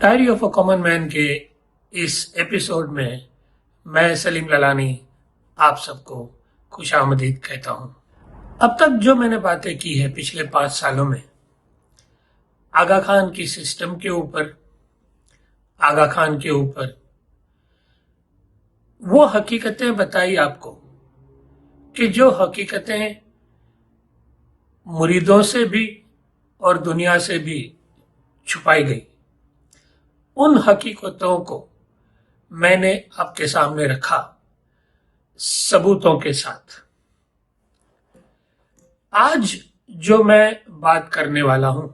Diary of a common man के इस episode में मैं सलीम ललानी आप सबको खुशामदीद कहता हूं। अब तक जो मैंने बातें की है पिछले 5 सालों में आगा खान की सिस्टम के ऊपर, आगा खान के ऊपर, वो हकीकतें बताई आपको कि जो हकीकतें मुरीदों से भी और दुनिया से भी छुपाई गई। उन हकीकतों को मैंने आपके सामने रखा सबूतों के साथ। आज जो मैं बात करने वाला हूं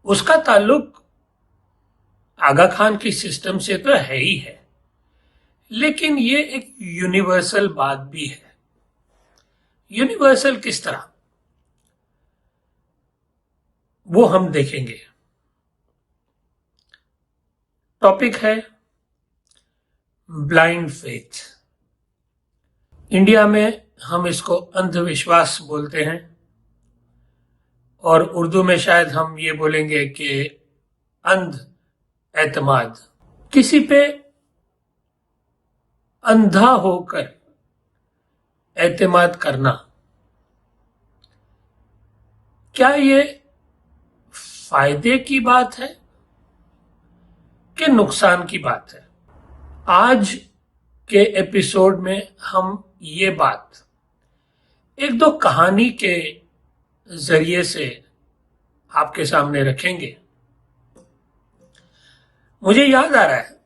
उसका ताल्लुक आगा खान की सिस्टम से तो है ही है, लेकिन ये एक यूनिवर्सल बात भी है। यूनिवर्सल किस तरह, वो हम देखेंगे। टॉपिक है ब्लाइंड फेथ। इंडिया में हम इसको अंधविश्वास बोलते हैं और उर्दू में शायद हम ये बोलेंगे कि अंध एतमाद। किसी पे अंधा होकर एतमाद करना, क्या ये फायदे की बात है कि नुकसान की बात है? आज के एपिसोड में हम ये बात एक दो कहानी के जरिए से आपके सामने रखेंगे। मुझे याद आ रहा है,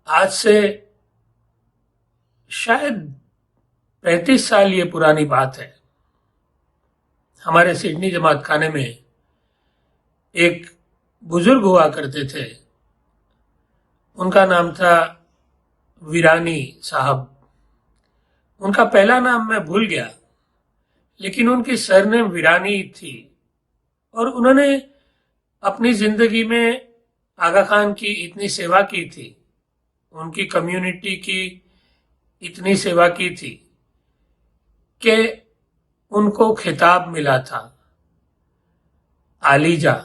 आज से शायद 35 साल ये पुरानी बात है। हमारे सिडनी जमात खाने में एक बुजुर्ग हुआ करते थे, उनका नाम था वीरानी साहब। उनका पहला नाम मैं भूल गया, लेकिन उनकी सरनेम वीरानी थी और उन्होंने अपनी जिंदगी में आगा खान की इतनी सेवा की थी, उनकी कम्युनिटी की इतनी सेवा की थी कि उनको खिताब मिला था आलीजा।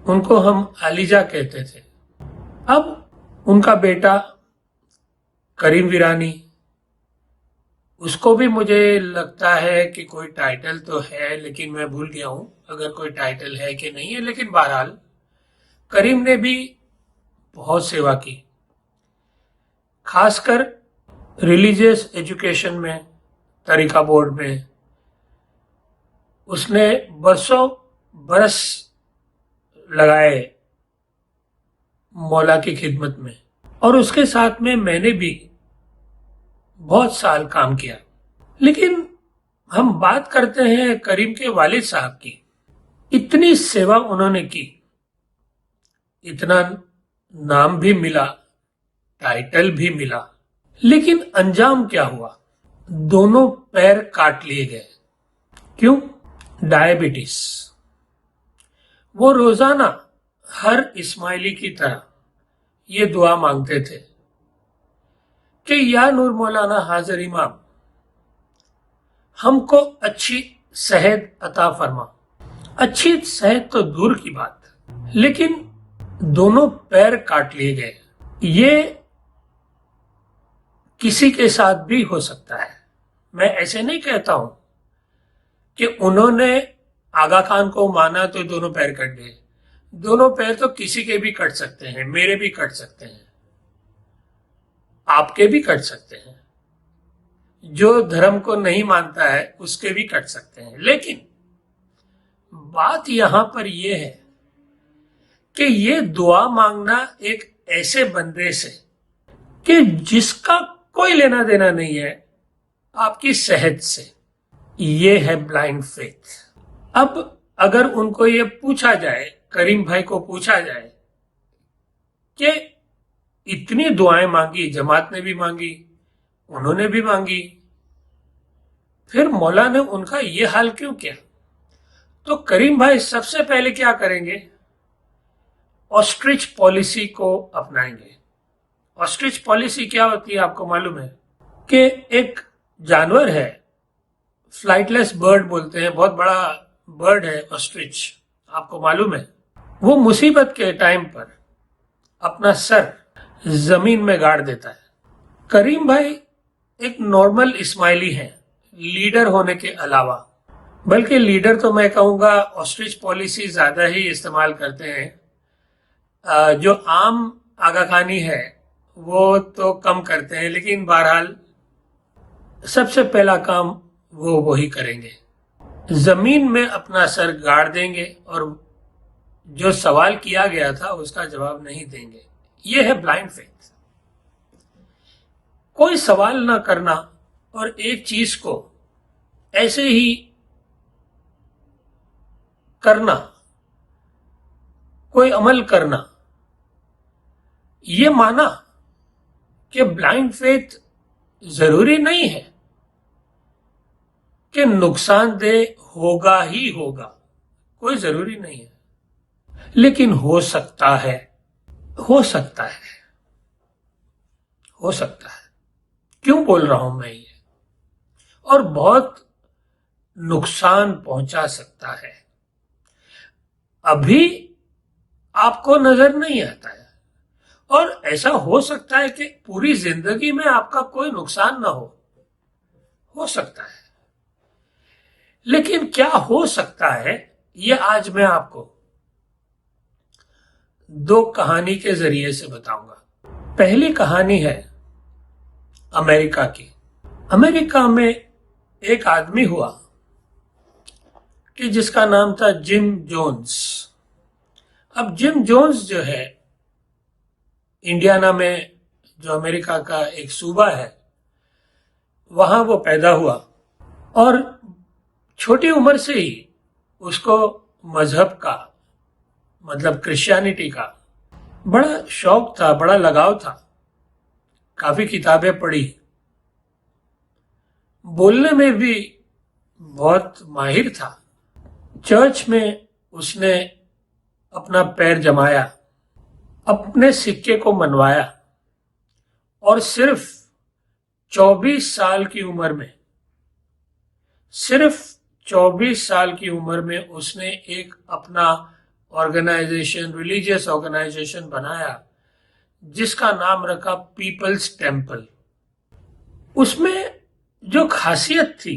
उनको हम आलीजा कहते थे। अब उनका बेटा करीम वीरानी, उसको भी मुझे लगता है कि कोई टाइटल तो है, लेकिन मैं भूल गया हूं अगर कोई टाइटल है कि नहीं है। लेकिन बहरहाल करीम ने भी बहुत सेवा की, खासकर रिलीजियस एजुकेशन में, तरीका बोर्ड में। उसने बरसों बरस लगाए मौला की खिदमत में, और उसके साथ में मैंने भी बहुत साल काम किया। लेकिन हम बात करते हैं करीम के वालिद साहब की। इतनी सेवा उन्होंने की, इतना नाम भी मिला, टाइटल भी मिला, लेकिन अंजाम क्या हुआ? दोनों पैर काट लिए गए। क्यों? डायबिटीज। वो रोजाना हर इस्माइली की तरह ये दुआ मांगते थे कि या नूर मौलाना हाजिर इमाम, हमको अच्छी सेहत अता फरमा। अच्छी सेहत तो दूर की बात, लेकिन दोनों पैर काट लिए गए। ये किसी के साथ भी हो सकता है। मैं ऐसे नहीं कहता हूं कि उन्होंने आगा खान को माना तो दोनों पैर कट गए। दोनों पैर तो किसी के भी कट सकते हैं, मेरे भी कट सकते हैं, आपके भी कट सकते हैं, जो धर्म को नहीं मानता है उसके भी कट सकते हैं। लेकिन बात यहां पर यह है कि ये दुआ मांगना एक ऐसे बंदे से कि जिसका कोई लेना देना नहीं है आपकी सेहत से, ये है ब्लाइंड फेथ। अब अगर उनको ये पूछा जाए, करीम भाई को पूछा जाए कि इतनी दुआएं मांगी, जमात ने भी मांगी, उन्होंने भी मांगी, फिर मौला ने उनका ये हाल क्यों किया? तो करीम भाई सबसे पहले क्या करेंगे? ऑस्ट्रिच पॉलिसी को अपनाएंगे। ऑस्ट्रिच पॉलिसी क्या होती है आपको मालूम है? कि एक जानवर है, फ्लाइटलेस बर्ड बोलते हैं, बहुत बड़ा बर्ड है ऑस्ट्रिच, आपको मालूम है? वो मुसीबत के टाइम पर अपना सर जमीन में गाड़ देता है। करीम भाई एक नॉर्मल इस्माइली हैं, लीडर होने के अलावा। बल्कि लीडर तो मैं कहूँगा ऑस्ट्रिच पॉलिसी ज़्यादा ही इस्तेमाल करते हैं। जो आम आगा खानी है वो तो कम करते हैं, लेकिन बहरहाल सबसे पहला काम वो वही करेंगे, जमीन में अपना सर गाड़ देंगे और जो सवाल किया गया था उसका जवाब नहीं देंगे। ये है ब्लाइंड फेथ। कोई सवाल ना करना और एक चीज को ऐसे ही करना, कोई अमल करना, ये माना कि ब्लाइंड फेथ जरूरी नहीं है कि नुकसानदेह होगा ही होगा, कोई जरूरी नहीं है, लेकिन हो सकता है, हो सकता है, हो सकता है। क्यों बोल रहा हूं मैं ये? और बहुत नुकसान पहुंचा सकता है। अभी आपको नजर नहीं आता है और ऐसा हो सकता है कि पूरी जिंदगी में आपका कोई नुकसान ना हो सकता है। लेकिन क्या हो सकता है, ये आज मैं आपको दो कहानी के जरिए से बताऊंगा। पहली कहानी है अमेरिका की। अमेरिका में एक आदमी हुआ कि जिसका नाम था जिम जोन्स। अब जिम जोन्स जो है, इंडियाना में जो अमेरिका का एक सूबा है, वहां वो पैदा हुआ और छोटी उम्र से ही उसको मजहब का, मतलब क्रिश्चियनिटी का बड़ा शौक था, बड़ा लगाव था। काफी किताबें पढ़ी, बोलने में भी बहुत माहिर था। चर्च में उसने अपना पैर जमाया, अपने सिक्के को मनवाया और सिर्फ 24 साल की उम्र में, सिर्फ 24 साल की उम्र में उसने एक अपना ऑर्गेनाइजेशन, रिलीजियस ऑर्गेनाइजेशन बनाया जिसका नाम रखा पीपल्स टेम्पल। उसमें जो खासियत थी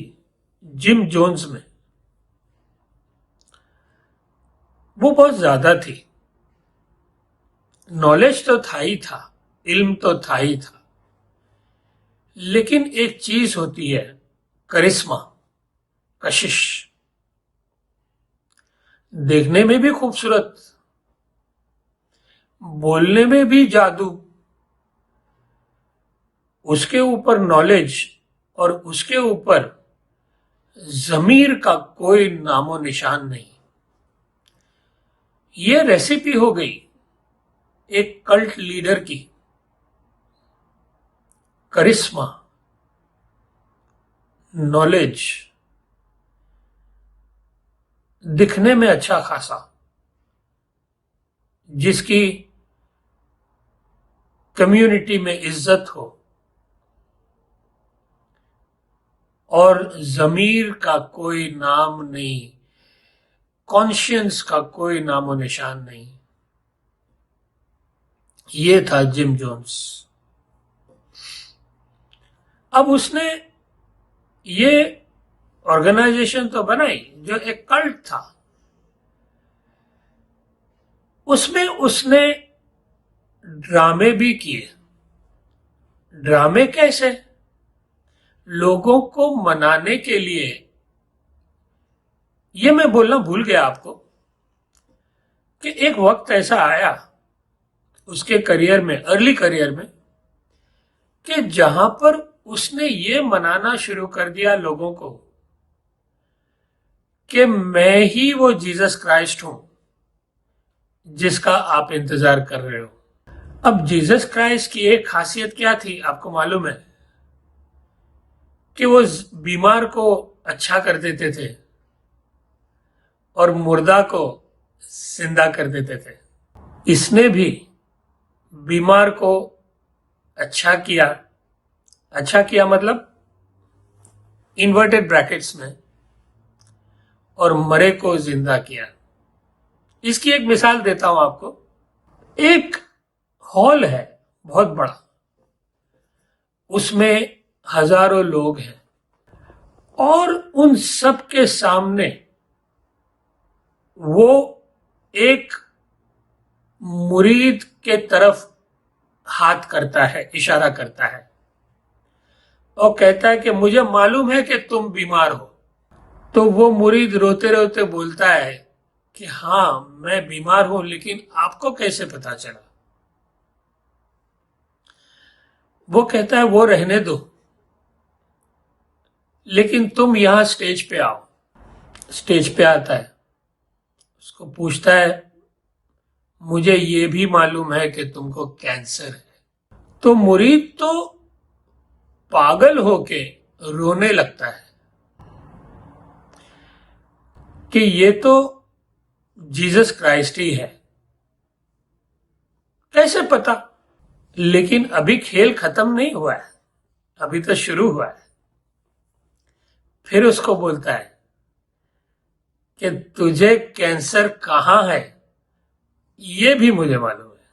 जिम जोन्स में, वो बहुत ज्यादा थी। नॉलेज तो था ही था, इल्म तो था ही था, लेकिन एक चीज होती है करिश्मा, कशिश। देखने में भी खूबसूरत, बोलने में भी जादू, उसके ऊपर नॉलेज और उसके ऊपर जमीर का कोई नामो निशान नहीं। ये रेसिपी हो गई एक कल्ट लीडर की। करिश्मा, नॉलेज, दिखने में अच्छा खासा, जिसकी कम्युनिटी में इज्जत हो और जमीर का कोई नाम नहीं, कॉन्शियंस का कोई नामो निशान नहीं। ये था जिम जोन्स। अब उसने ये ऑर्गेनाइजेशन तो बनाई जो एक कल्ट था। उसमें उसने ड्रामे भी किए। ड्रामे कैसे? लोगों को मनाने के लिए। ये मैं बोलना भूल गया आपको कि एक वक्त ऐसा आया उसके करियर में, अर्ली करियर में, कि जहां पर उसने ये मनाना शुरू कर दिया लोगों को कि मैं ही वो जीसस क्राइस्ट हूं जिसका आप इंतजार कर रहे हो। अब जीसस क्राइस्ट की एक खासियत क्या थी आपको मालूम है? कि वो बीमार को अच्छा कर देते थे और मुर्दा को जिंदा कर देते थे। इसने भी बीमार को अच्छा किया। अच्छा किया मतलब इन्वर्टेड ब्रैकेट्स में, और मरे को जिंदा किया। इसकी एक मिसाल देता हूं आपको। एक हॉल है बहुत बड़ा, उसमें हजारों लोग हैं और उन सब के सामने वो एक मुरीद के तरफ हाथ करता है, इशारा करता है और कहता है कि मुझे मालूम है कि तुम बीमार हो। तो वो मुरीद रोते रोते बोलता है कि हाँ मैं बीमार हूं, लेकिन आपको कैसे पता चला? वो कहता है वो रहने दो, लेकिन तुम यहां स्टेज पे आओ। स्टेज पे आता है, उसको पूछता है मुझे ये भी मालूम है कि तुमको कैंसर है। तो मुरीद तो पागल होके रोने लगता है कि ये तो जीसस क्राइस्ट ही है, कैसे पता? लेकिन अभी खेल खत्म नहीं हुआ है, अभी तो शुरू हुआ है। फिर उसको बोलता है कि तुझे कैंसर कहां है ये भी मुझे मालूम है,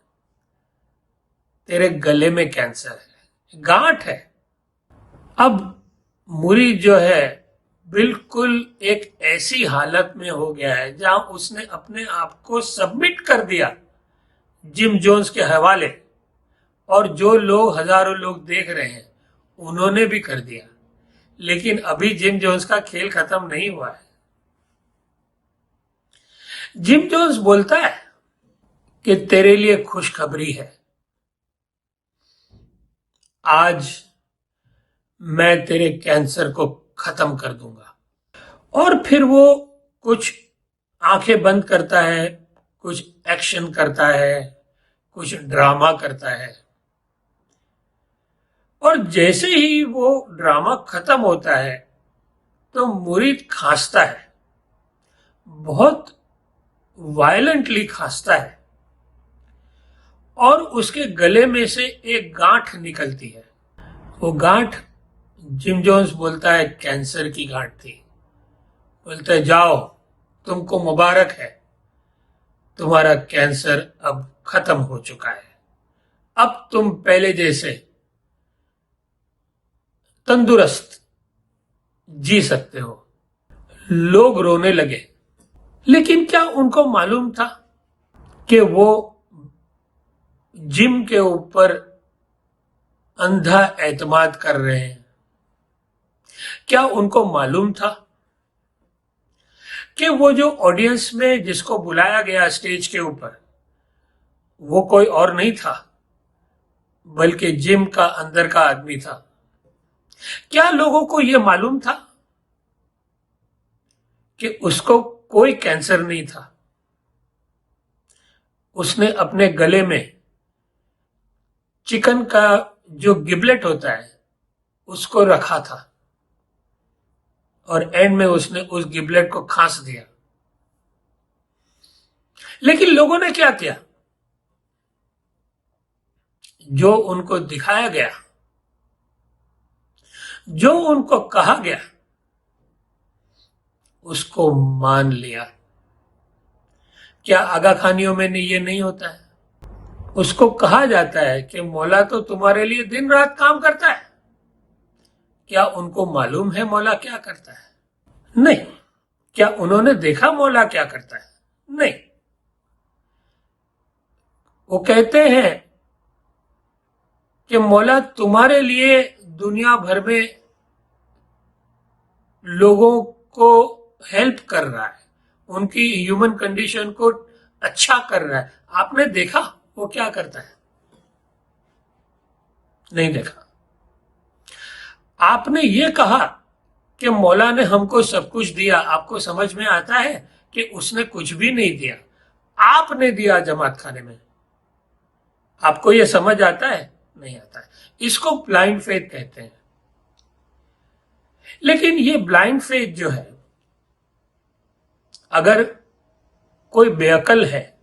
तेरे गले में कैंसर है, गांठ है। अब मुरीद जो है बिल्कुल एक ऐसी हालत में हो गया है जहां उसने अपने आप को सबमिट कर दिया जिम जोन्स के हवाले, और जो लोग हजारों लोग देख रहे हैं उन्होंने भी कर दिया। लेकिन अभी जिम जोन्स का खेल खत्म नहीं हुआ है। जिम जोन्स बोलता है कि तेरे लिए खुशखबरी है, आज मैं तेरे कैंसर को खत्म कर दूंगा। और फिर वो कुछ आंखें बंद करता है, कुछ एक्शन करता है, कुछ ड्रामा करता है, और जैसे ही वो ड्रामा खत्म होता है तो मुरीद खांसता है, बहुत वायलेंटली खांसता है, और उसके गले में से एक गांठ निकलती है। वो गांठ जिम जोन्स बोलता है कैंसर की गांठ थी। बोलते है जाओ, तुमको मुबारक है, तुम्हारा कैंसर अब खत्म हो चुका है, अब तुम पहले जैसे तंदुरुस्त जी सकते हो। लोग रोने लगे, लेकिन क्या उनको मालूम था कि वो जिम के ऊपर अंधा एतमाद कर रहे हैं? क्या उनको मालूम था कि वो जो ऑडियंस में जिसको बुलाया गया स्टेज के ऊपर वो कोई और नहीं था बल्कि जिम का अंदर का आदमी था? क्या लोगों को यह मालूम था कि उसको कोई कैंसर नहीं था? उसने अपने गले में चिकन का जो गिबलेट होता है उसको रखा था और एंड में उसने उस गिबलेट को खांस दिया। लेकिन लोगों ने क्या किया? जो उनको दिखाया गया, जो उनको कहा गया, उसको मान लिया। क्या आगा खानियों में ये नहीं होता है? उसको कहा जाता है कि मौला तो तुम्हारे लिए दिन रात काम करता है। क्या उनको मालूम है मौला क्या करता है? नहीं। क्या उन्होंने देखा मौला क्या करता है? नहीं। वो कहते हैं कि मौला तुम्हारे लिए दुनिया भर में लोगों को हेल्प कर रहा है, उनकी ह्यूमन कंडीशन को अच्छा कर रहा है। आपने देखा वो क्या करता है? नहीं देखा। आपने ये कहा कि मौला ने हमको सब कुछ दिया, आपको समझ में आता है कि उसने कुछ भी नहीं दिया, आपने दिया जमात खाने में। आपको ये समझ आता है? नहीं आता है। इसको ब्लाइंड फेथ कहते हैं। लेकिन ये ब्लाइंड फेथ जो है, अगर कोई बेअकल है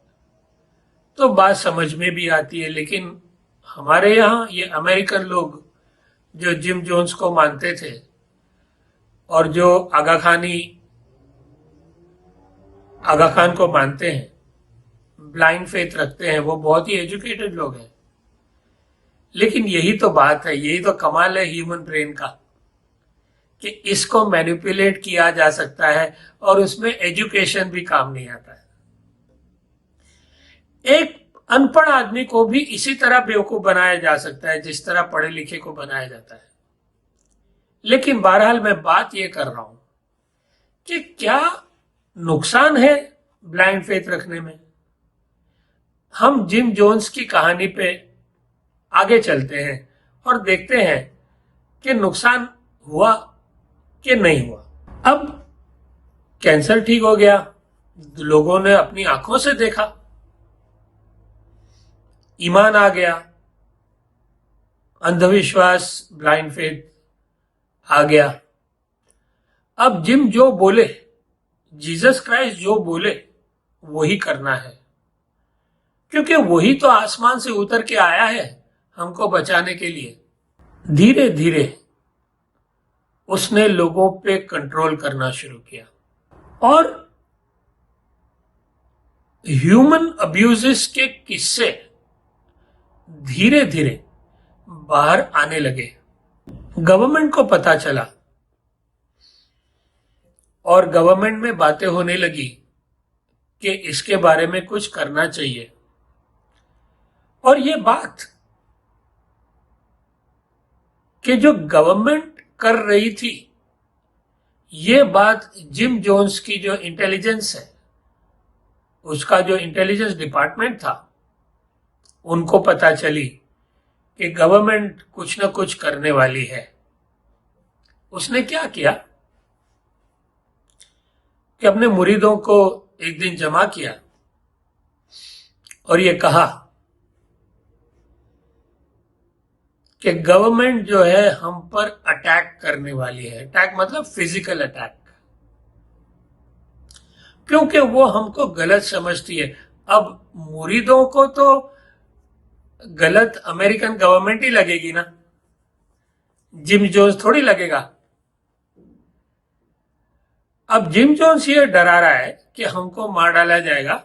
तो बात समझ में भी आती है। लेकिन हमारे यहां ये अमेरिकन लोग जो जिम जोन्स को मानते थे और जो आगा खान को मानते हैं, ब्लाइंड फेथ रखते हैं वो बहुत ही एजुकेटेड लोग हैं। लेकिन यही तो बात है, यही तो कमाल है ह्यूमन ब्रेन का, कि इसको मैनिपुलेट किया जा सकता है और उसमें एजुकेशन भी काम नहीं आता है। एक अनपढ़ आदमी को भी इसी तरह बेवकूफ बनाया जा सकता है जिस तरह पढ़े लिखे को बनाया जाता है। लेकिन बहरहाल मैं बात यह कर रहा हूं कि क्या नुकसान है ब्लाइंड फेथ रखने में। हम जिम जोन्स की कहानी पे आगे चलते हैं और देखते हैं कि नुकसान हुआ कि नहीं हुआ। अब कैंसर ठीक हो गया, लोगों ने अपनी आंखों से देखा, ईमान आ गया, अंधविश्वास ब्लाइंड फेथ आ गया। अब जिम जो बोले, जीसस क्राइस्ट जो बोले वही करना है, क्योंकि वही तो आसमान से उतर के आया है हमको बचाने के लिए। धीरे धीरे उसने लोगों पे कंट्रोल करना शुरू किया और ह्यूमन अब्यूजेस के किस्से धीरे धीरे बाहर आने लगे। गवर्नमेंट को पता चला और गवर्नमेंट में बातें होने लगी कि इसके बारे में कुछ करना चाहिए। और ये बात कि जो गवर्नमेंट कर रही थी, ये बात जिम जोन्स की जो इंटेलिजेंस है, उसका जो इंटेलिजेंस डिपार्टमेंट था, उनको पता चली कि गवर्नमेंट कुछ ना कुछ करने वाली है। उसने क्या किया कि अपने मुरीदों को एक दिन जमा किया और ये कहा कि गवर्नमेंट जो है हम पर अटैक करने वाली है। अटैक मतलब फिजिकल अटैक, क्योंकि वो हमको गलत समझती है। अब मुरीदों को तो गलत अमेरिकन गवर्नमेंट ही लगेगी ना, जिम जोन्स थोड़ी लगेगा। अब जिम जोन्स ये डरा रहा है कि हमको मार डाला जाएगा,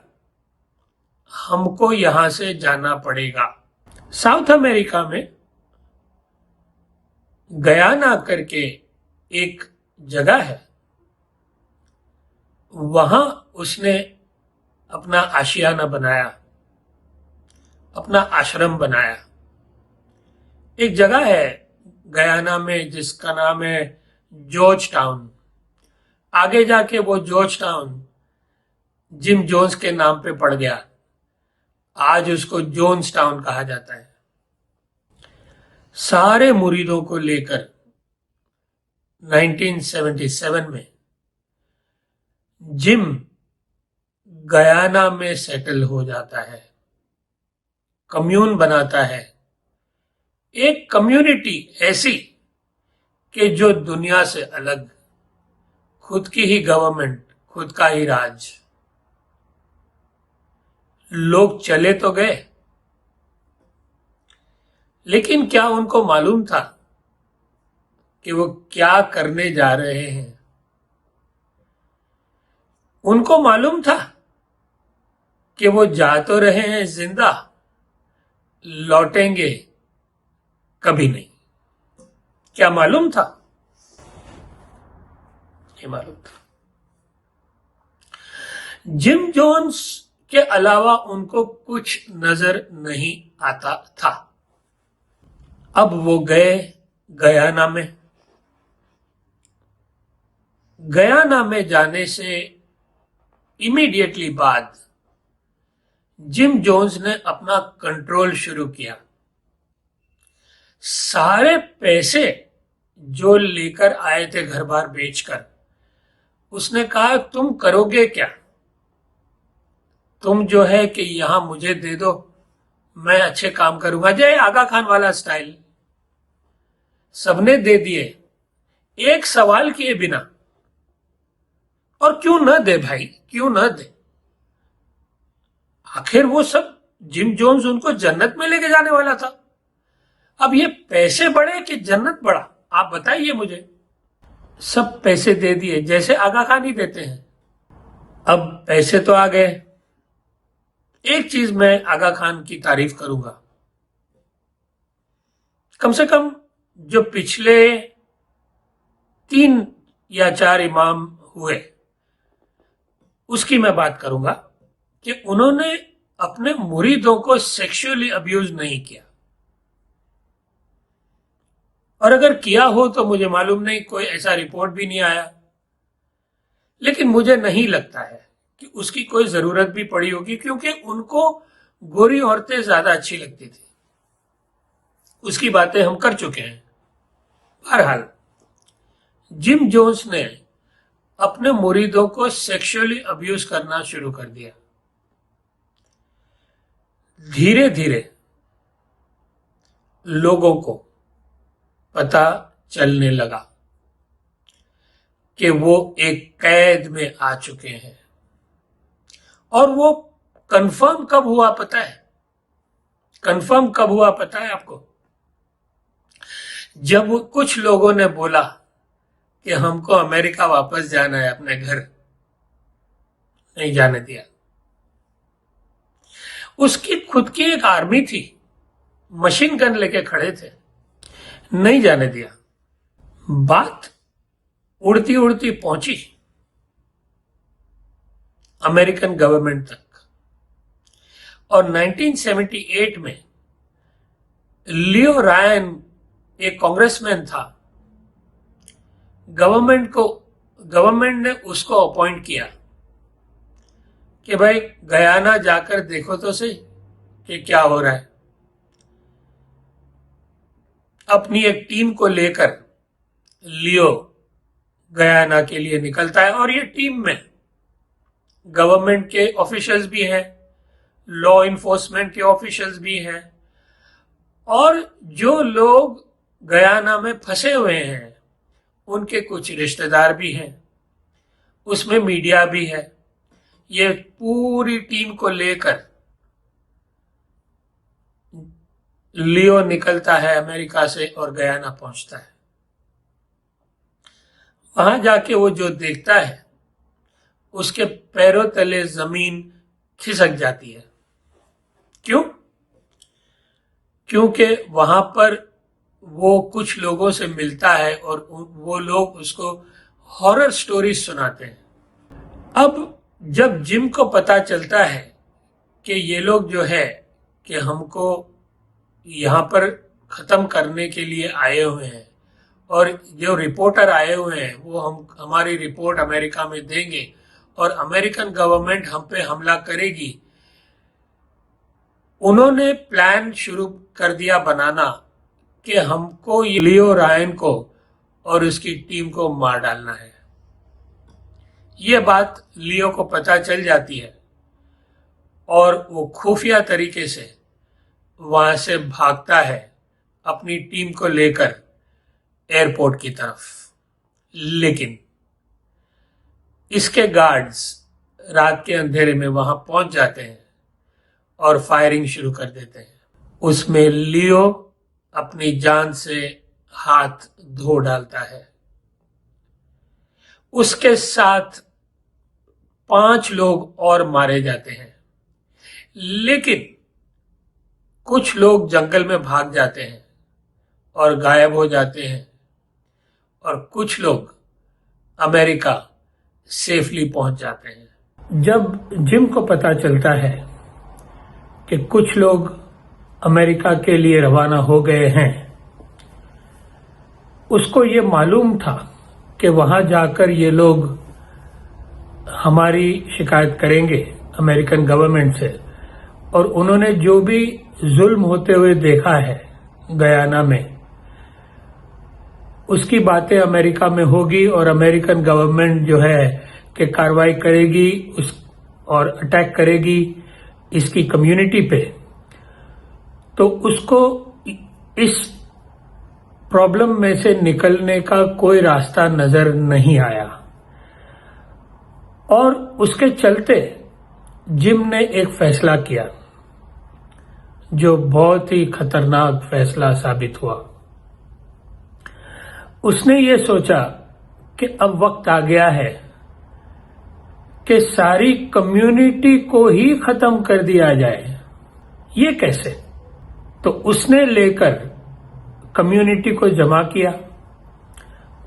हमको यहां से जाना पड़ेगा। साउथ अमेरिका में गयाना करके एक जगह है, वहां उसने अपना आशियाना बनाया, अपना आश्रम बनाया। एक जगह है गयाना में जिसका नाम है जॉर्ज टाउन। आगे जाके वो जॉर्ज टाउन जिम जोन्स के नाम पे पड़ गया, आज उसको जोन्स टाउन कहा जाता है। सारे मुरीदों को लेकर 1977 में जिम गयाना में सेटल हो जाता है, कम्यून बनाता है, एक कम्युनिटी ऐसी कि जो दुनिया से अलग, खुद की ही गवर्नमेंट, खुद का ही राज। लोग चले तो गए, लेकिन क्या उनको मालूम था कि वो क्या करने जा रहे हैं? उनको मालूम था कि वो जा तो रहे हैं जिंदा, लौटेंगे कभी नहीं। क्या मालूम था? नहीं मालूम था। जिम जोन्स के अलावा उनको कुछ नजर नहीं आता था। अब वो गए गयाना में। गयाना में जाने से इमीडिएटली बाद जिम जोन्स ने अपना कंट्रोल शुरू किया। सारे पैसे जो लेकर आए थे घर बार बेचकर, उसने कहा तुम करोगे क्या? तुम जो है कि यहां मुझे दे दो, मैं अच्छे काम करूंगा। जय आगा खान वाला स्टाइल। सबने दे दिए एक सवाल किए बिना। और क्यों न दे भाई, क्यों न दे? आखिर वो सब जिम जोन्स उनको जन्नत में लेके जाने वाला था। अब ये पैसे बढ़े कि जन्नत बढ़ा, आप बताइए मुझे। सब पैसे दे दिए जैसे आगा खान ही देते हैं। अब पैसे तो आ गए, एक चीज मैं आगा खान की तारीफ करूंगा, कम से कम जो पिछले 3 या 4 इमाम हुए उसकी मैं बात करूंगा कि उन्होंने अपने मुरीदों को सेक्सुअली अब्यूज नहीं किया, और अगर किया हो तो मुझे मालूम नहीं, कोई ऐसा रिपोर्ट भी नहीं आया। लेकिन मुझे नहीं लगता है कि उसकी कोई जरूरत भी पड़ी होगी, क्योंकि उनको गोरी औरतें ज्यादा अच्छी लगती थी। उसकी बातें हम कर चुके हैं। बहरहाल जिम जोन्स ने अपने मुरीदों को सेक्सुअली अब्यूज करना शुरू कर दिया। धीरे धीरे लोगों को पता चलने लगा कि वो एक कैद में आ चुके हैं। और वो कंफर्म कब हुआ पता है? कंफर्म कब हुआ पता है आपको? जब कुछ लोगों ने बोला कि हमको अमेरिका वापस जाना है, अपने घर नहीं जाने दिया। उसकी खुद की एक आर्मी थी, मशीन गन लेके खड़े थे, नहीं जाने दिया। बात उड़ती उड़ती पहुंची अमेरिकन गवर्नमेंट तक, और 1978 में लियो रायन एक कांग्रेसमैन था। गवर्नमेंट ने उसको अपॉइंट किया कि भाई गयाना जाकर देखो तो सही कि क्या हो रहा है। अपनी एक टीम को लेकर लियो गयाना के लिए निकलता है, और ये टीम में गवर्नमेंट के ऑफिशियल्स भी हैं, लॉ इन्फोर्समेंट के ऑफिशियल्स भी हैं, और जो लोग गयाना में फंसे हुए हैं उनके कुछ रिश्तेदार भी हैं, उसमें मीडिया भी है। ये पूरी टीम को लेकर लियो निकलता है अमेरिका से और गयाना पहुंचता है। वहां जाके वो जो देखता है उसके पैरों तले जमीन खिसक जाती है। क्यों? क्योंकि वहां पर वो कुछ लोगों से मिलता है और वो लोग उसको हॉरर स्टोरीज सुनाते हैं। अब जब जिम को पता चलता है कि ये लोग जो है कि हमको यहाँ पर खत्म करने के लिए आए हुए हैं, और जो रिपोर्टर आए हुए हैं वो हमारी रिपोर्ट अमेरिका में देंगे और अमेरिकन गवर्नमेंट हम पे हमला करेगी, उन्होंने प्लान शुरू कर दिया बनाना कि हमको ये लियो रायन को और उसकी टीम को मार डालना है। ये बात लियो को पता चल जाती है और वो खुफिया तरीके से वहां से भागता है अपनी टीम को लेकर एयरपोर्ट की तरफ। लेकिन इसके गार्ड्स रात के अंधेरे में वहां पहुंच जाते हैं और फायरिंग शुरू कर देते हैं। उसमें लियो अपनी जान से हाथ धो डालता है। उसके साथ 5 लोग और मारे जाते हैं, लेकिन कुछ लोग जंगल में भाग जाते हैं और गायब हो जाते हैं, और कुछ लोग अमेरिका सेफली पहुंच जाते हैं। जब जिम को पता चलता है कि कुछ लोग अमेरिका के लिए रवाना हो गए हैं, उसको ये मालूम था कि वहां जाकर ये लोग हमारी शिकायत करेंगे अमेरिकन गवर्नमेंट से, और उन्होंने जो भी जुल्म होते हुए देखा है गयाना में, उसकी बातें अमेरिका में होगी और अमेरिकन गवर्नमेंट जो है कि कार्रवाई करेगी और अटैक करेगी इसकी कम्युनिटी पे। तो उसको इस प्रॉब्लम में से निकलने का कोई रास्ता नजर नहीं आया, और उसके चलते जिम ने एक फैसला किया जो बहुत ही खतरनाक फैसला साबित हुआ। उसने ये सोचा कि अब वक्त आ गया है कि सारी कम्युनिटी को ही खत्म कर दिया जाए। ये कैसे? तो उसने लेकर कम्युनिटी को जमा किया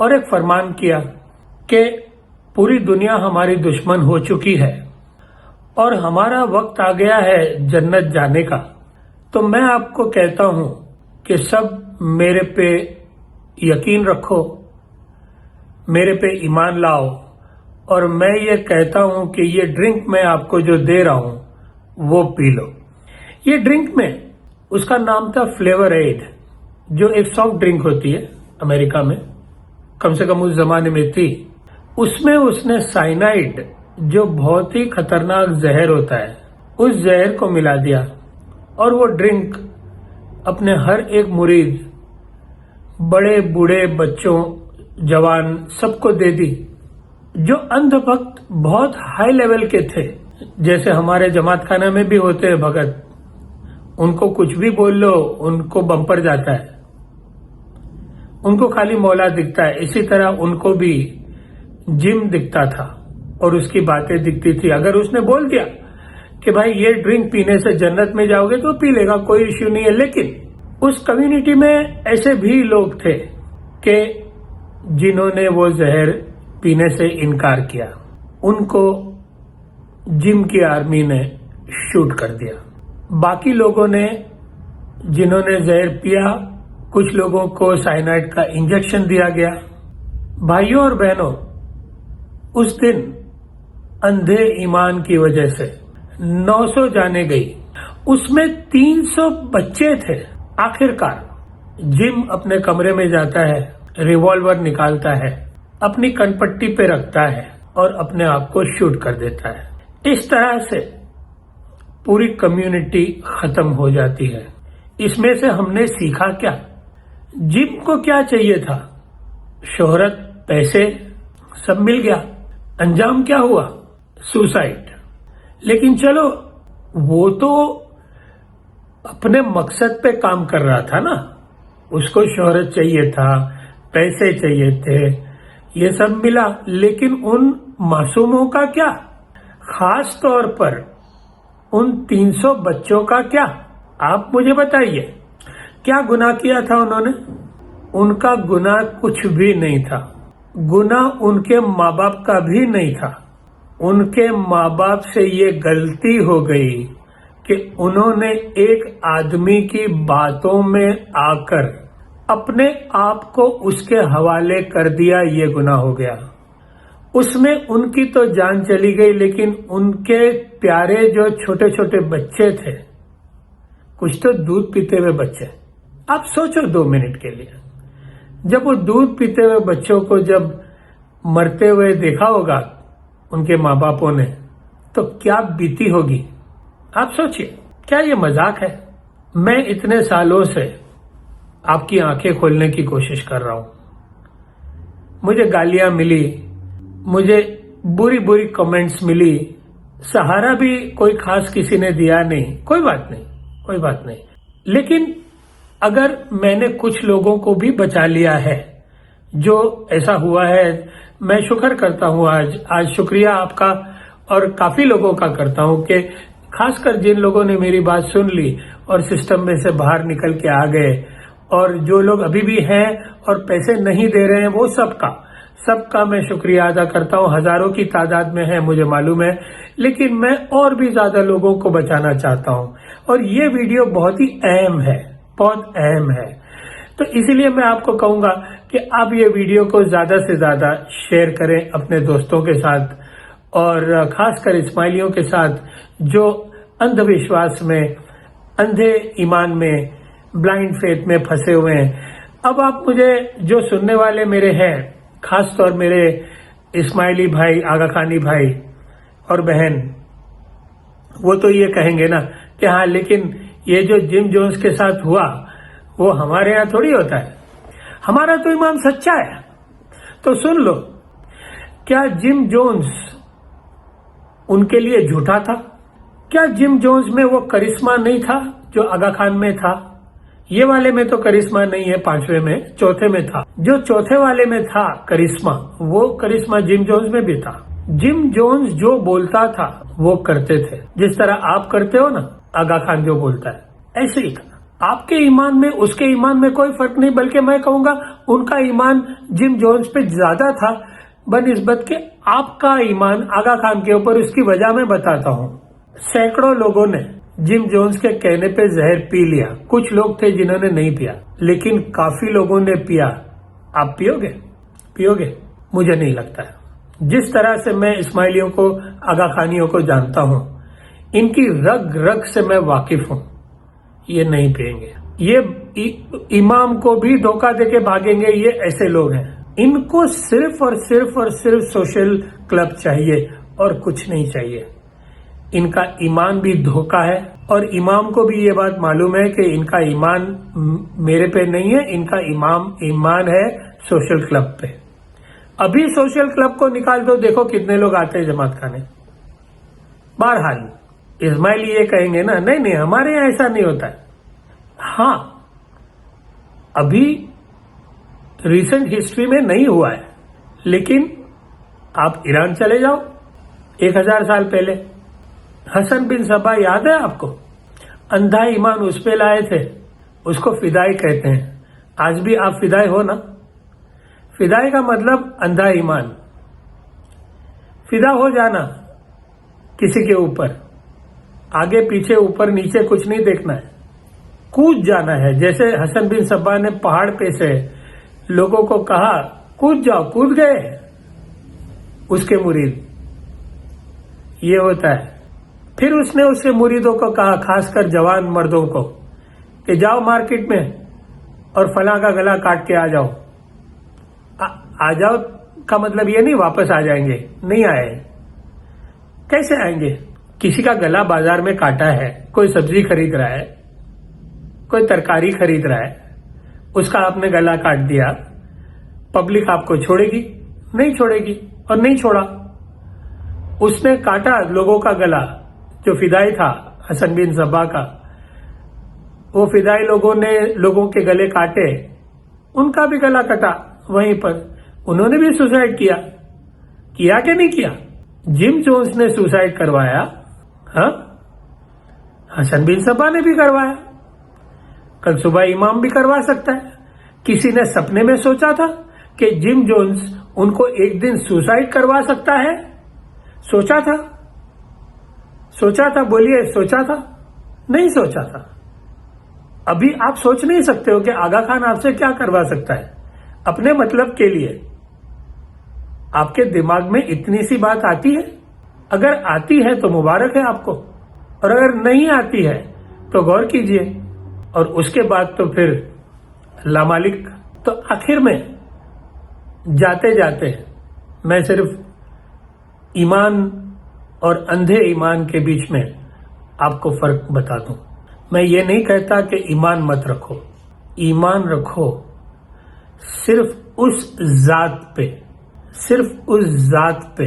और एक फरमान किया कि पूरी दुनिया हमारी दुश्मन हो चुकी है और हमारा वक्त आ गया है जन्नत जाने का। तो मैं आपको कहता हूं कि सब मेरे पे यकीन रखो, मेरे पे ईमान लाओ, और मैं ये कहता हूं कि ये ड्रिंक मैं आपको जो दे रहा हूं वो पी लो। ये ड्रिंक में उसका नाम था फ्लेवर एड, जो एक सॉफ्ट ड्रिंक होती है अमेरिका में, कम से कम उस जमाने में थी। उसमें उसने साइनाइड, जो बहुत ही खतरनाक जहर होता है, उस जहर को मिला दिया और वो ड्रिंक अपने हर एक मुरीद, बड़े बूढ़े, बच्चों, जवान, सबको दे दी। जो अंधभक्त बहुत हाई लेवल के थे, जैसे हमारे जमात खाना में भी होते हैं भगत, उनको कुछ भी बोल लो उनको बम्पर जाता है, उनको खाली मौला दिखता है। इसी तरह उनको भी जिम दिखता था और उसकी बातें दिखती थी। अगर उसने बोल दिया कि भाई ये ड्रिंक पीने से जन्नत में जाओगे तो पी लेगा, कोई इश्यू नहीं है। लेकिन उस कम्युनिटी में ऐसे भी लोग थे कि जिन्होंने वो जहर पीने से इनकार किया, उनको जिम की आर्मी ने शूट कर दिया। बाकी लोगों ने, जिन्होंने जहर पिया, कुछ लोगों को साइनाइड का इंजेक्शन दिया गया। भाइयों और बहनों, उस दिन अंधे ईमान की वजह से 900 जाने गई, उसमें 300 बच्चे थे। आखिरकार जिम अपने कमरे में जाता है, रिवॉल्वर निकालता है, अपनी कनपट्टी पे रखता है और अपने आप को शूट कर देता है। इस तरह से पूरी कम्युनिटी खत्म हो जाती है। इसमें से हमने सीखा क्या? जिम को क्या चाहिए था? शोहरत, पैसे, सब मिल गया। अंजाम क्या हुआ? सुसाइड। लेकिन चलो, वो तो अपने मकसद पे काम कर रहा था ना, उसको शोहरत चाहिए था, पैसे चाहिए थे, ये सब मिला। लेकिन उन मासूमों का क्या? खास तौर पर उन 300 बच्चों का क्या? आप मुझे बताइए, क्या गुनाह किया था उन्होंने? उनका गुनाह कुछ भी नहीं था। गुनाह उनके माँ बाप का भी नहीं था। उनके माँ बाप से ये गलती हो गई कि उन्होंने एक आदमी की बातों में आकर अपने आप को उसके हवाले कर दिया। ये गुनाह हो गया। उसमें उनकी तो जान चली गई, लेकिन उनके प्यारे जो छोटे छोटे बच्चे थे, कुछ तो दूध पीते हुए बच्चे, आप सोचो 2 मिनट के लिए, जब वो दूध पीते हुए बच्चों को जब मरते हुए देखा होगा उनके माँ बापों ने, तो क्या बीती होगी? आप सोचिए, क्या ये मजाक है? मैं इतने सालों से आपकी आंखें खोलने की कोशिश कर रहा हूं। मुझे गालियां मिली, मुझे बुरी बुरी कमेंट्स मिली, सहारा भी कोई खास किसी ने दिया नहीं। कोई बात नहीं, कोई बात नहीं। लेकिन अगर मैंने कुछ लोगों को भी बचा लिया है, जो ऐसा हुआ है, मैं शुक्र करता हूं। आज शुक्रिया आपका और काफी लोगों का करता हूं कि खासकर जिन लोगों ने मेरी बात सुन ली और सिस्टम में से बाहर निकल के आ गए, और जो लोग अभी भी हैं और पैसे नहीं दे रहे हैं, वो सबका मैं शुक्रिया अदा करता हूं। हजारों की तादाद में है, मुझे मालूम है, लेकिन मैं और भी ज्यादा लोगों को बचाना चाहता हूं। और ये वीडियो बहुत ही अहम है, बहुत अहम है। तो इसीलिए मैं आपको कहूंगा कि आप ये वीडियो को ज्यादा से ज्यादा शेयर करें अपने दोस्तों के साथ, और खासकर इस्माइलियों के साथ जो अंधविश्वास में, अंधे ईमान में, ब्लाइंड फेथ में फंसे हुए हैं। अब आप मुझे जो सुनने वाले मेरे हैं, खासतौर मेरे इस्माइली भाई, आगा खानी भाई और बहन, वो तो ये कहेंगे ना कि हाँ, लेकिन ये जो जिम जोन्स के साथ हुआ वो हमारे यहाँ थोड़ी होता है, हमारा तो ईमान सच्चा है। तो सुन लो, क्या जिम जोन्स उनके लिए झूठा था? क्या जिम जोन्स में वो करिश्मा नहीं था जो आगा खान में था? ये वाले में तो करिश्मा नहीं है, 5वें में, चौथे में था। जो चौथे वाले में था करिश्मा, वो करिश्मा जिम जोन्स में भी था। जिम जोन्स जो बोलता था वो करते थे, जिस तरह आप करते हो ना, आगा खान जो बोलता है ऐसे ही था। आपके ईमान में उसके ईमान में कोई फर्क नहीं, बल्कि मैं कहूंगा उनका ईमान जिम जोन्स पे ज्यादा था बनिस्बत के आपका ईमान आगा खान के ऊपर। उसकी वजह मैं बताता हूँ। सैकड़ों लोगों ने जिम जोन्स के कहने पे जहर पी लिया, कुछ लोग थे जिन्होंने नहीं पिया, लेकिन काफी लोगों ने पिया। आप पियोगे? मुझे नहीं लगता है। जिस तरह से मैं इस्माइलियों को, आगा खानियों को जानता हूँ, इनकी रग रग से मैं वाकिफ हूँ, ये नहीं पिएंगे। ये इमाम को भी धोखा देके भागेंगे। ये ऐसे लोग हैं, इनको सिर्फ और सिर्फ सोशल क्लब चाहिए और कुछ नहीं चाहिए। इनका ईमान भी धोखा है और इमाम को भी ये बात मालूम है कि इनका ईमान मेरे पे नहीं है, इनका ईमान है सोशल क्लब पे। अभी सोशल क्लब को निकाल दो, देखो कितने लोग आते हैं जमात खाने। बहरहाल इस्माइल ये कहेंगे ना, नहीं हमारे यहाँ ऐसा नहीं होता है। हाँ, अभी रिसेंट हिस्ट्री में नहीं हुआ है, लेकिन आप ईरान चले जाओ 1000 साल पहले, हसन बिन सबा याद है आपको? अंधा ईमान उस पे लाए थे, उसको फिदाई कहते हैं। आज भी आप फिदाई हो ना? फिदाई का मतलब अंधा ईमान, फिदा हो जाना किसी के ऊपर, आगे पीछे ऊपर नीचे कुछ नहीं देखना है, कूद जाना है। जैसे हसन बिन सब्बा ने पहाड़ पे से लोगों को कहा कूद जाओ, कूद गए उसके मुरीद, ये होता है। फिर उसने उसके मुरीदों को कहा, खासकर जवान मर्दों को, कि जाओ मार्केट में और फला का गला काट के आ जाओ। आ जाओ का मतलब ये नहीं वापस आ जाएंगे, नहीं आए। कैसे आएंगे? किसी का गला बाजार में काटा है, कोई सब्जी खरीद रहा है, कोई तरकारी खरीद रहा है, उसका आपने गला काट दिया, पब्लिक आपको छोड़ेगी? नहीं छोड़ेगी, और नहीं छोड़ा। उसने काटा लोगों का गला, जो फिदाई था हसन बिन सब्बा का, वो फिदाई लोगों ने लोगों के गले काटे, उनका भी गला कटा वहीं पर। उन्होंने भी सुसाइड किया कि नहीं किया? जिम जोन्स ने सुसाइड करवाया, हाँ, हसन बिन सब्बा ने भी करवाया, कल सुबह इमाम भी करवा सकता है। किसी ने सपने में सोचा था कि जिम जोन्स उनको एक दिन सुसाइड करवा सकता है? सोचा था, बोलिए, सोचा था? नहीं सोचा था। अभी आप सोच नहीं सकते हो कि आगा खान आपसे क्या करवा सकता है अपने मतलब के लिए। आपके दिमाग में इतनी सी बात आती है? अगर आती है तो मुबारक है आपको, और अगर नहीं आती है तो गौर कीजिए, और उसके बाद तो फिर अल्लाह मालिक। तो आखिर में जाते जाते मैं सिर्फ ईमान और अंधे ईमान के बीच में आपको फर्क बता दूं। मैं ये नहीं कहता कि ईमान मत रखो, ईमान रखो सिर्फ उस जात पे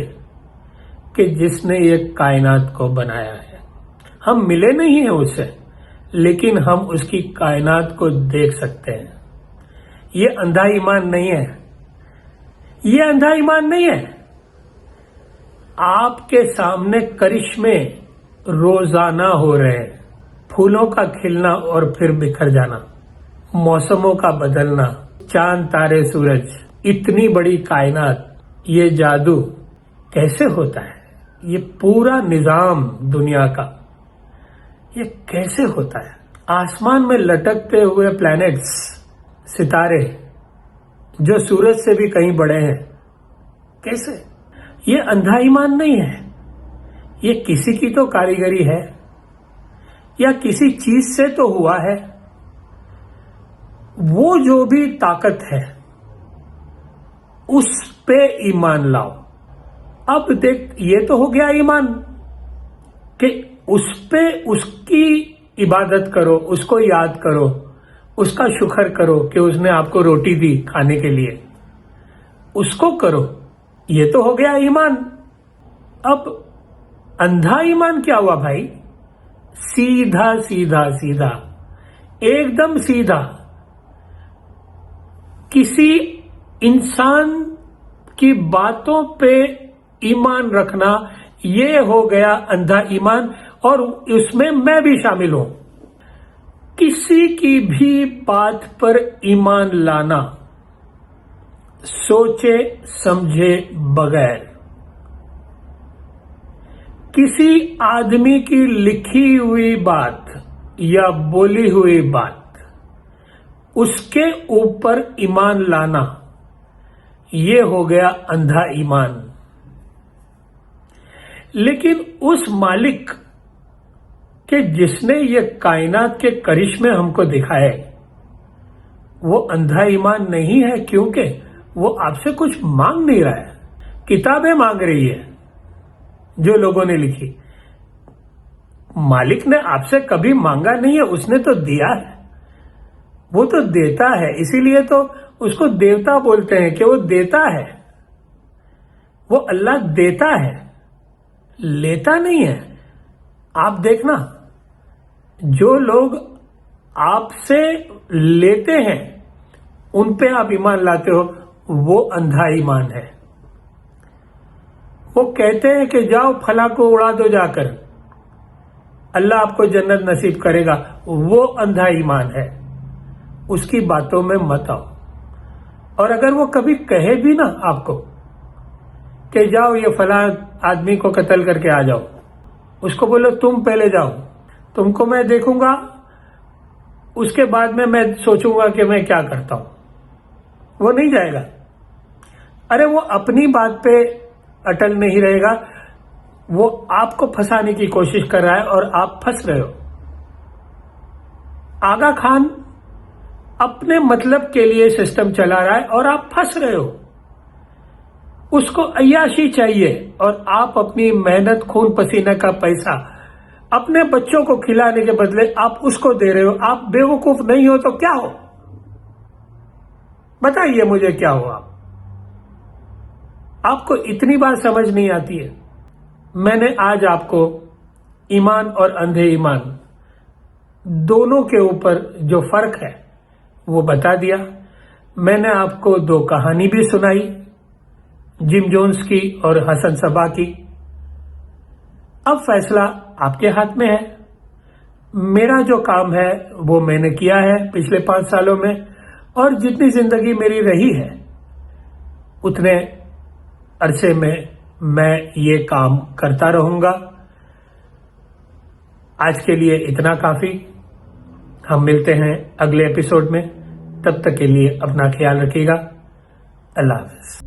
कि जिसने ये कायनात को बनाया है। हम मिले नहीं हैं उससे, लेकिन हम उसकी कायनात को देख सकते हैं। ये अंधा ईमान नहीं है, ये अंधा ईमान नहीं है। आपके सामने करिश्मे रोजाना हो रहे हैं, फूलों का खिलना और फिर बिखर जाना, मौसमों का बदलना, चांद तारे सूरज, इतनी बड़ी कायनात, ये जादू कैसे होता है? ये पूरा निजाम दुनिया का ये कैसे होता है? आसमान में लटकते हुए प्लैनेट्स, सितारे जो सूरज से भी कहीं बड़े हैं, कैसे? ये अंधा ईमान नहीं है, ये किसी की तो कारीगरी है, या किसी चीज से तो हुआ है। वो जो भी ताकत है उस पे ईमान लाओ। अब देख, ये तो हो गया ईमान कि उस पे उसकी इबादत करो, उसको याद करो, उसका शुक्र करो कि उसने आपको रोटी दी खाने के लिए, उसको करो। ये तो हो गया ईमान। अब अंधा ईमान क्या हुआ भाई? सीधा सीधा सीधा, एकदम सीधा, किसी इंसान की बातों पे ईमान रखना, ये हो गया अंधा ईमान, और उसमें मैं भी शामिल हूं। किसी की भी बात पर ईमान लाना सोचे समझे बगैर, किसी आदमी की लिखी हुई बात या बोली हुई बात, उसके ऊपर ईमान लाना, ये हो गया अंधा ईमान। लेकिन उस मालिक कि जिसने ये कायनात के करिश्मे हमको दिखाए, वो अंधा ईमान नहीं है, क्योंकि वो आपसे कुछ मांग नहीं रहा है। किताबें मांग रही है जो लोगों ने लिखी, मालिक ने आपसे कभी मांगा नहीं है, उसने तो दिया है, वो तो देता है, इसीलिए तो उसको देवता बोलते हैं कि वो देता है। वो अल्लाह देता है, लेता नहीं है। आप देखना, जो लोग आपसे लेते हैं उन पे आप ईमान लाते हो, वो अंधा ईमान है। वो कहते हैं कि जाओ फला को उड़ा दो जाकर, अल्लाह आपको जन्नत नसीब करेगा, वो अंधा ईमान है। उसकी बातों में मत आओ। और अगर वो कभी कहे भी ना आपको कि जाओ ये फला आदमी को कत्ल करके आ जाओ, उसको बोलो तुम पहले जाओ, तुमको मैं देखूंगा, उसके बाद में मैं सोचूंगा कि मैं क्या करता हूं। वो नहीं जाएगा। अरे वो अपनी बात पे अटल नहीं रहेगा, वो आपको फंसाने की कोशिश कर रहा है और आप फंस रहे हो। आगा खान अपने मतलब के लिए सिस्टम चला रहा है और आप फंस रहे हो। उसको अय्याशी चाहिए और आप अपनी मेहनत खून पसीने का पैसा अपने बच्चों को खिलाने के बदले आप उसको दे रहे हो। आप बेवकूफ नहीं हो तो क्या हो? बताइए मुझे क्या हो आप? आपको इतनी बात समझ नहीं आती है। मैंने आज आपको ईमान और अंधे ईमान दोनों के ऊपर जो फर्क है वो बता दिया। मैंने आपको दो कहानी भी सुनाई, जिम जोन्स की और हसन सबा की। अब फैसला आपके हाथ में है। मेरा जो काम है वो मैंने किया है पिछले 5 सालों में, और जितनी जिंदगी मेरी रही है उतने अरसे में मैं ये काम करता रहूंगा। आज के लिए इतना काफी। हम मिलते हैं अगले एपिसोड में। तब तक के लिए अपना ख्याल रखिएगा। अल्लाह हाफ़िज़।